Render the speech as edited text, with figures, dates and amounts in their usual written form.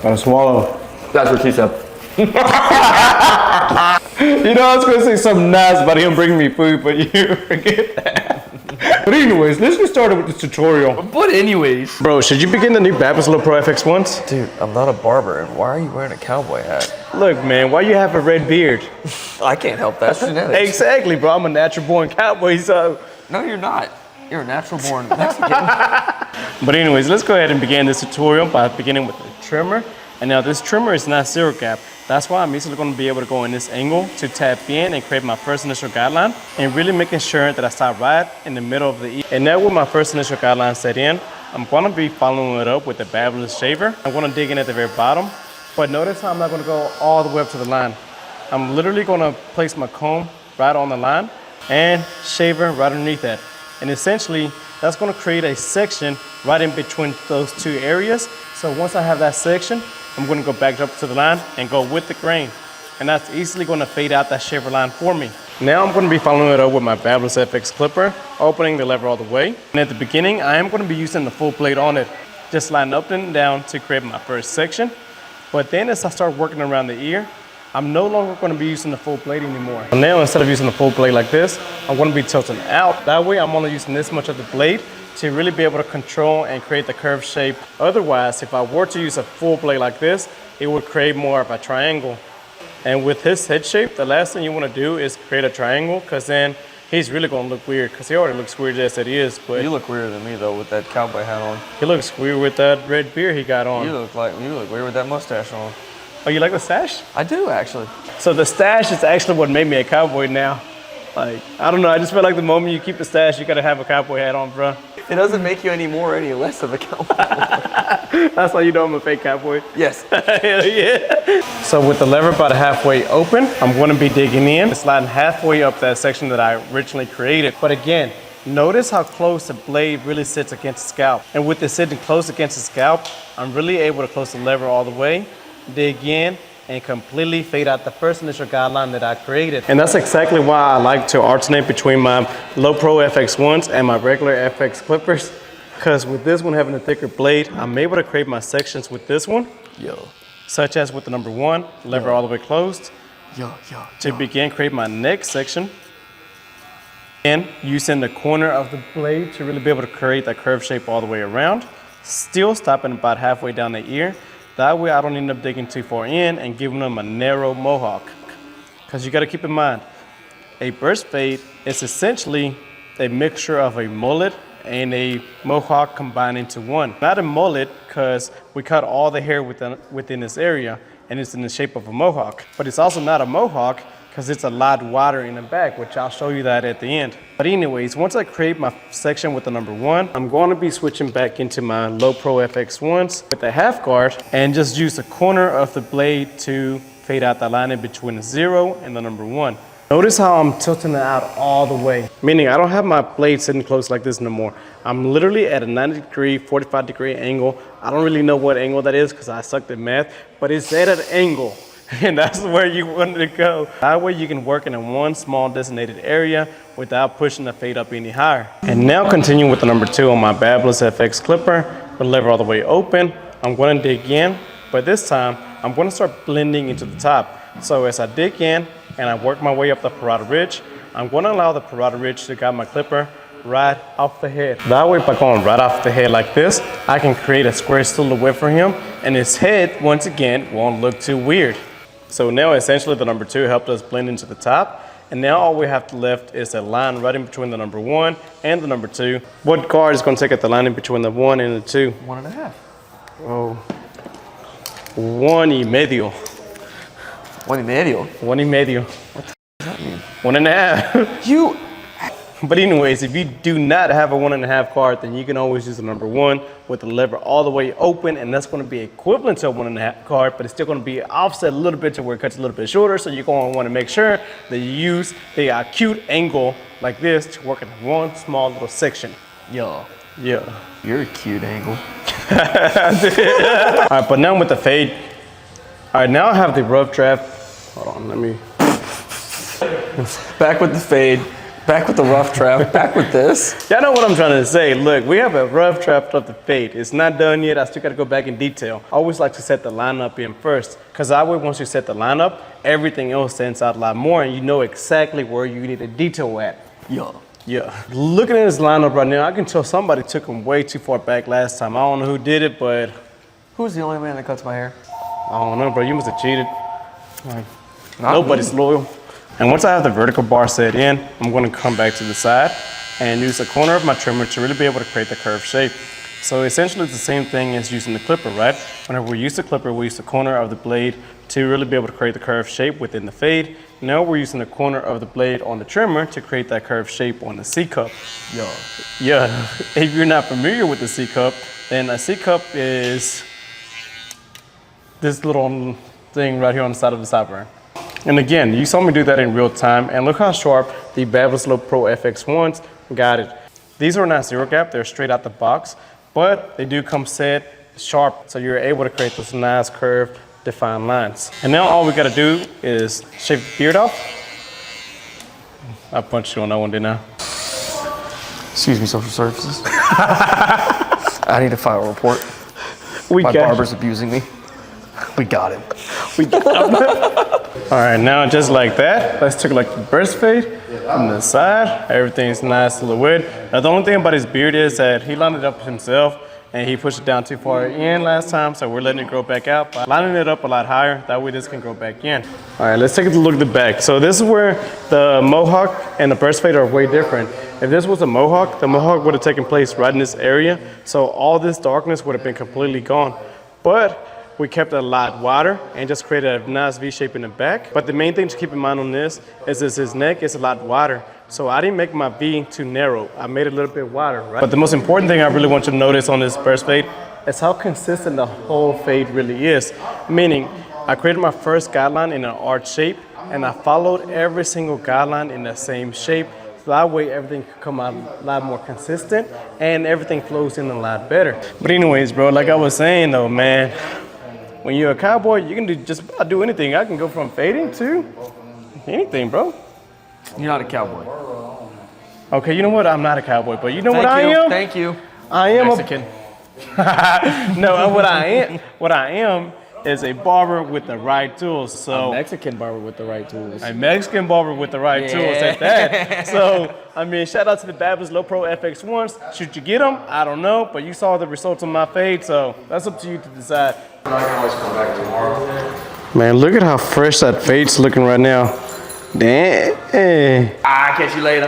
Gotta swallow. That's what she said. You know, I was gonna say something nice about him bringing me food, but you forget that. But anyways, let's get started with this tutorial. But anyways. Bro, should you begin the new Babyliss Low Pro FX ones? Dude, I'm not a barber, and why are you wearing a cowboy hat? Look, man, why you have a red beard? I can't help that. That's genetics. Exactly, bro. I'm a natural born cowboy, so. No, you're not. You're a natural born Mexican. But anyways, let's go ahead and begin this tutorial by beginning with the trimmer. And now this trimmer is not zero gap. That's why I'm easily going to be able to go in this angle to tap in and create my first initial guideline and really making sure that I stop right in the middle of the E. And now with my first initial guideline set in, I'm going to be following it up with the Babyliss shaver. I'm going to dig in at the very bottom, but notice how I'm not going to go all the way up to the line. I'm literally going to place my comb right on the line and shaver right underneath that. And essentially, that's going to create a section right in between those two areas. So once I have that section, I'm going to go back up to the line and go with the grain. And that's easily going to fade out that shaver line for me. Now I'm going to be following it up with my Babyliss FX clipper, opening the lever all the way. And at the beginning, I am going to be using the full blade on it, just sliding up and down to create my first section. But then as I start working around the ear, I'm no longer going to be using the full blade anymore. And now instead of using the full blade like this, I'm going to be tilting out. That way I'm only using this much of the blade to really be able to control and create the curved shape. Otherwise, if I were to use a full blade like this, it would create more of a triangle. And with his head shape, the last thing you want to do is create a triangle, because then he's really going to look weird, because he already looks weird as it is. But you look weirder than me though with that cowboy hat on. He looks weird with that red beard he got on. You look weird with that mustache on. Oh, you like the stash? I do actually. So the stash is actually what made me a cowboy now. Like, I don't know, I just feel like the moment you keep the stash, you gotta have a cowboy hat on, bro. It doesn't make you any more or any less of a cowboy. That's how you know I'm a fake cowboy. Yes. Hell yeah. So with the lever about halfway open, I'm gonna be digging in, sliding halfway up that section that I originally created. But again, notice how close the blade really sits against the scalp. And with it sitting close against the scalp, I'm really able to close the lever all the way, dig in, and completely fade out the first initial guideline that I created. And that's exactly why I like to alternate between my Low Pro FX1s and my regular FX clippers. Because with this one having a thicker blade, I'm able to create my sections with this one. Such as with the number 1, lever all the way closed. To begin create my next section. And using the corner of the blade to really be able to create that curved shape all the way around. Still stopping about halfway down the ear. That way I don't end up digging too far in and giving them a narrow mohawk. Because you got to keep in mind, a burst fade is essentially a mixture of a mullet and a mohawk combined into one. Not a mullet, because we cut all the hair within this area and it's in the shape of a mohawk. But it's also not a mohawk because it's a lot wider in the back, which I'll show you that at the end. But anyways, once I create my section with the number 1, I'm going to be switching back into my Low Pro FX1s with the half guard and just use the corner of the blade to fade out the line in between the 0 and the number 1. Notice how I'm tilting it out all the way, meaning I don't have my blade sitting close like this no more. I'm literally at a 90 degree, 45 degree angle. I don't really know what angle that is because I sucked at math, but it's at an angle. And that's where you want it to go. That way you can work in one small designated area without pushing the fade up any higher. And now continuing with the number 2 on my Babyliss FX clipper, with the lever all the way open, I'm going to dig in, but this time I'm going to start blending into the top. So as I dig in and I work my way up the parotid ridge, I'm going to allow the parotid ridge to guide my clipper right off the head. That way, by going right off the head like this, I can create a square silhouette for him, and his head, once again, won't look too weird. So now essentially the number 2 helped us blend into the top. And now all we have left is a line right in between the number 1 and the number 2. What guard is going to take at the line in between the 1 and the 2? 1.5. Oh, 1.5. 1.5? 1.5. What the does that mean? 1.5. You. But anyways, if you do not have a 1.5 card, then you can always use the number 1 with the lever all the way open, and that's going to be equivalent to a 1.5 card, but it's still going to be offset a little bit to where it cuts a little bit shorter. So you're going to want to make sure that you use the acute angle like this to work in one small little section. Yeah. You're a cute angle. All right, but now with the fade. All right, now I have the rough draft. Hold on, let me. Back with the fade. Back with the rough draft. Back with this. Y'all know what I'm trying to say. Look, we have a rough draft of the fade. It's not done yet. I still got to go back in detail. I always like to set the lineup in first, because that way once you set the lineup, everything else stands out a lot more and you know exactly where you need a detail at. Yeah. Yeah. Looking at this lineup right now, I can tell somebody took him way too far back last time. I don't know who did it, but Who's the only man that cuts my hair? I don't know, bro. You must have cheated. Like, Not nobody's me. loyal. And once I have the vertical bar set in, I'm going to come back to the side and use the corner of my trimmer to really be able to create the curved shape. So essentially it's the same thing as using the clipper, right? Whenever we use the clipper, we use the corner of the blade to really be able to create the curved shape within the fade. Now we're using the corner of the blade on the trimmer to create that curved shape on the C-cup. Yo. Yeah, if you're not familiar with the C-cup, then a C-cup is this little thing right here on the side of the sideburn. And again, you saw me do that in real time, and look how sharp the Babyliss Pro FX1s got it. These are not zero gap, they're straight out the box, but they do come set sharp, so you're able to create those nice curved, defined lines. And now all we gotta do is shave the beard off. I punched you on that one, didn't I? Excuse me, social services. I need to file a report. My barber's abusing me. We got him. All right, now just like that, let's take like the burst fade from the side. Everything's nice silhouette. Now the only thing about his beard is that he lined it up himself and he pushed it down too far in last time, so we're letting it grow back out by lining it up a lot higher. That way this can grow back in. All right, let's take a look at the back. So this is where the mohawk and the burst fade are way different. If this was a mohawk, the mohawk would have taken place right in this area, so all this darkness would have been completely gone. But we kept it a lot wider and just created a nice V shape in the back. But the main thing to keep in mind on this is his neck is a lot wider. So I didn't make my V too narrow. I made it a little bit wider, right? But the most important thing I really want you to notice on this burst fade is how consistent the whole fade really is. Meaning, I created my first guideline in an arch shape and I followed every single guideline in the same shape. So that way everything can come out a lot more consistent and everything flows in a lot better. But anyways, bro, like I was saying though, man, when you're a cowboy, you can do anything. I can go from fading to anything, bro. You're not a cowboy. Okay, you know what? I'm not a cowboy, but you know what I am? Thank you. I am Mexican. No, what I am is a barber with the right tools. So A Mexican barber with the right tools. a Mexican barber with the right tools at that. So, I mean, shout out to the Babyliss Pro FX1s. Should you get them? I don't know, but you saw the results of my fade, so that's up to you to decide. I can always come back tomorrow. Man, look at how fresh that fade's looking right now. Damn. I'll catch you later.